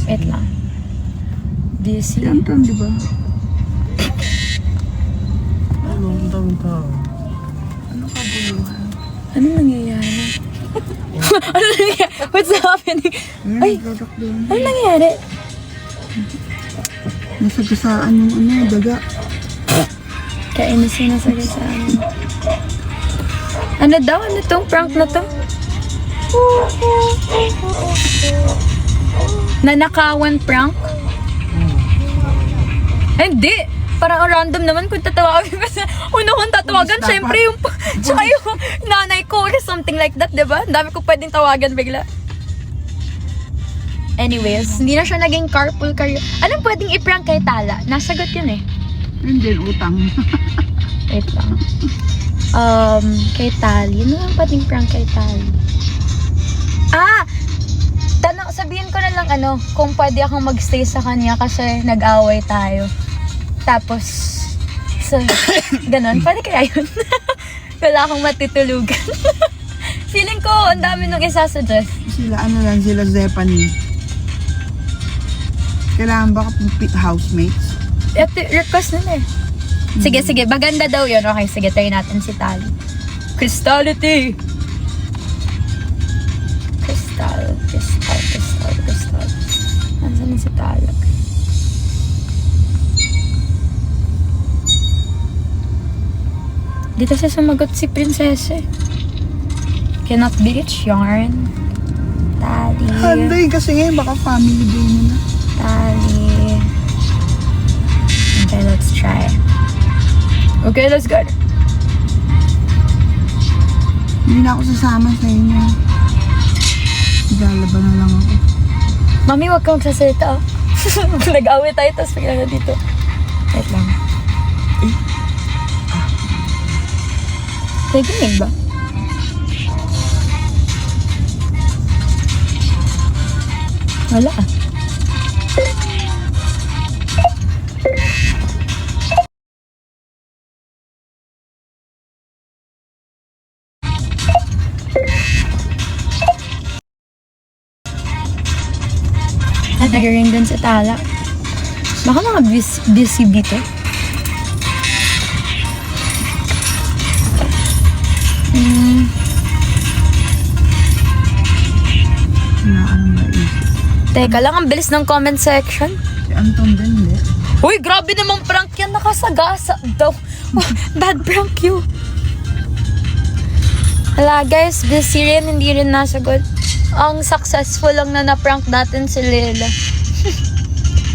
Wait lang. Busy. Yan to, di ba? Ano, ang daming tao. Ano kabuluhan? Ano nangyayari? Ano nangyayari? What's happening? Ay! Product doon. Ano nangyayari? Nasagasaan yung daga. Kainis yun sa amin. Ano daw? Ano tong prank na to? Nanakawan prank? Ay, hindi! Parang random naman kung tatawagin kasi una kong tatawagan, syempre yung tsaka yung nanay ko or something like that, diba? Ang dami ko pwedeng tawagan bigla. Anyways, hindi na siya naging carpool kayo. Anong pwedeng i-prank kay Tala? Nasagot yun eh. Hindi, utang. Wait lang. Kay Tali. Ano ang pwedeng prank kay Tali? Sabihin ko na lang kung pwede akong magstay sa kanya kasi nag-away tayo. Tapos, ganon. Pwede kaya yun? Wala akong matutulugan. Feeling ko, ang dami nung isasuggest. Sila Zephanie. Kailangan ba housemates? Ito, request nila eh. Sige, maganda daw yun. Okay, sige, try natin si Tali. Crystality! Crystal. Nasaan na si Tali? Dito siya sumagot si Prinsesa. Cannot be reached, yarn. Tali. Hindi, kasi ngayon baka family day mo na. Tali. Okay, let's try. Okay, let's go. Hindi na ako sasama sa inyo. Lalaban na lang ako. Mami, wag kang magsasalita. Nag-away tayo, tapos bigla na dito. Wait lang. Naginig ba? Wala ah. Nag-ring din sa Tala. Baka mga busy dito. Teka lang, ang bilis ng comment section. Si Anton din, hindi. Uy, grabe namang prank yan. Nakasagasa daw. Bad prank yun. Wala guys, busy rin. Hindi rin nasagot. Ang successful lang na na-prank natin si Lila.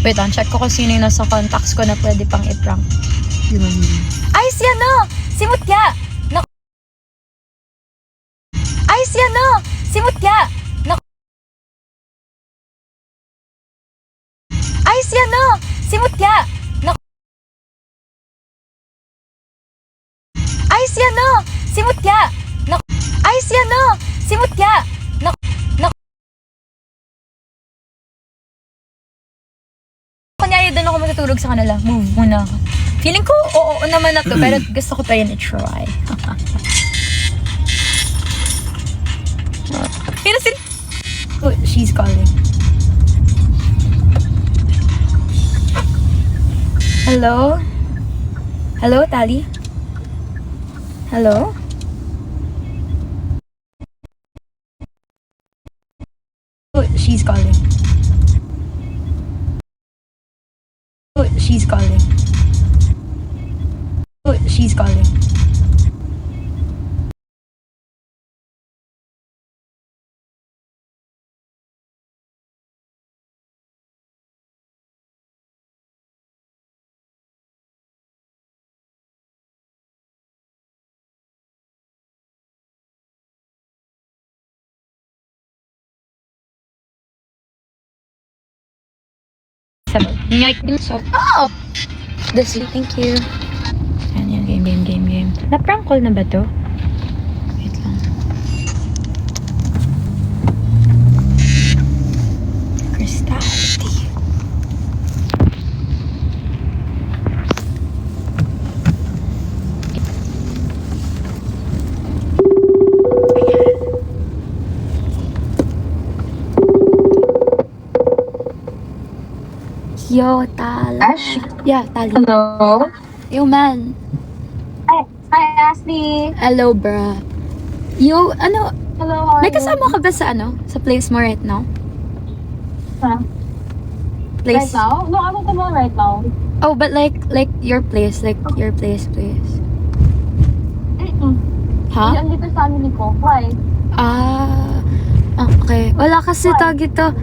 Wait lang, check ko kung sino yung nasa contacts ko na pwede pang i-prank. Ay, si si Mutya! Ay, si Mutya! Ay, si Mutya! Ay, si Mutya! Ay, si Mutya! Kunyari doon ako matutulog sa kanila. Move muna ako. Feeling ko, oo naman na to, pero gusto ko pa rin i-try. Pero oh, she's calling. Hello? Hello, Tali? Hello? Oh, she's calling. Oh, she's calling. Oh, she's calling. Oh! This way, thank you. Yan, game. Na-prank call na ba to? Wait lang. Crystality. Yo, Tal. Ash? Yeah, Tali. Hello? Yo, man. Hi, Ashley. Hello, bruh. Yo, ano, Hello, how are may kasama ka ba sa sa place mo right now? Huh? Place? Right now? No, I'm at the mall right now. Oh, but like your place, place. Mm-mm. Ha? Andito sa family ko. Why? Okay. Wala kasi tawag ito.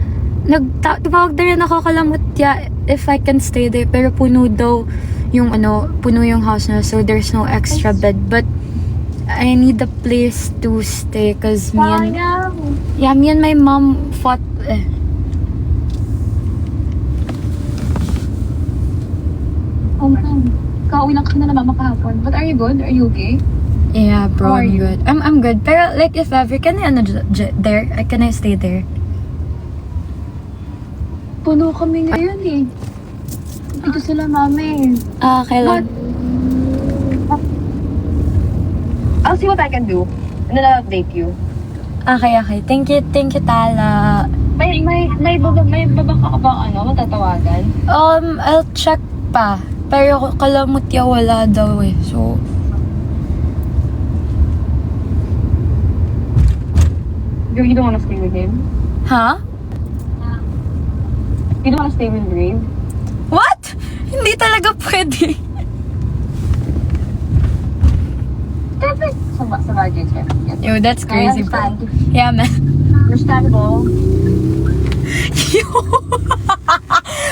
Tawag na rin ako kalamot if I can stay there. Pero puno daw yung puno yung house na. So there's no extra bed. But I need a place to stay because me and my mom fought. Oh man. Kauwi lang kasi na naman makahapon. But are you good? Are you okay? Yeah, bro, How are I'm you? good. I'm good. Pero like if ever, can I there? Can I stay there? Puno kami ngayon eh. Dito sila mami. Kailan? I'll see what I can do. And then I'll update you. Okay. Thank you, Tala. May baba ka ba matatawagan? I'll check pa. Pero kalamot wala daw eh. So, You don't wanna stay with him? ha? You don't wanna stay with Brave? What? Hindi talaga pwede. Sa budget, yeah. Yo, that's I crazy, bro. understand. Yeah, man. Understandable.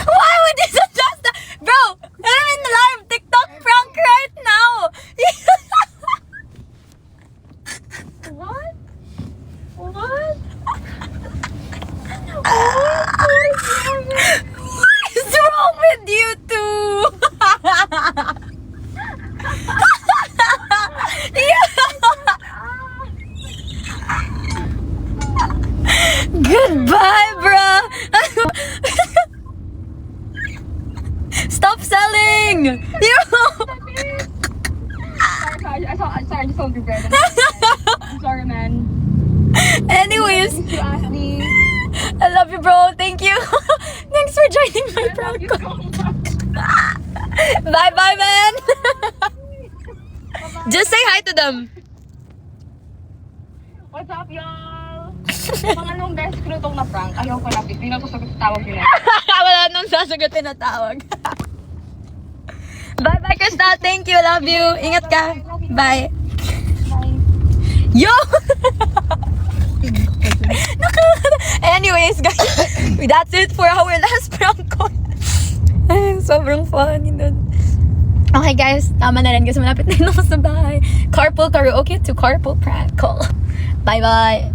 Why would you suggest that? Bro, I'm in live TikTok prank right now. What? What? What is wrong with you two? Goodbye, bruh. Stop selling. Sorry, I just told you, Brandon. I'm sorry, man. Anyways, You asked me. I love you, bro. Thank you. Thanks for joining my prank call. Bye, man. Just say hi to them. What's up, y'all? Pangalong best crew tong na-prank. Ayaw ko lapit. Hindi na ko sagot sa tawag yun. Wala nang sasagutin na tawag. Bye, Crystal. Thank you. Love you. Ingat ka. Bye. Bye. Yo! Anyways, guys, that's it for our last prank call. Ay, sobrang funny nun. Okay, guys, tama na rin kasi malapit na yun ako sa bahay. Carpool karaoke to carpool prank call. Bye-bye.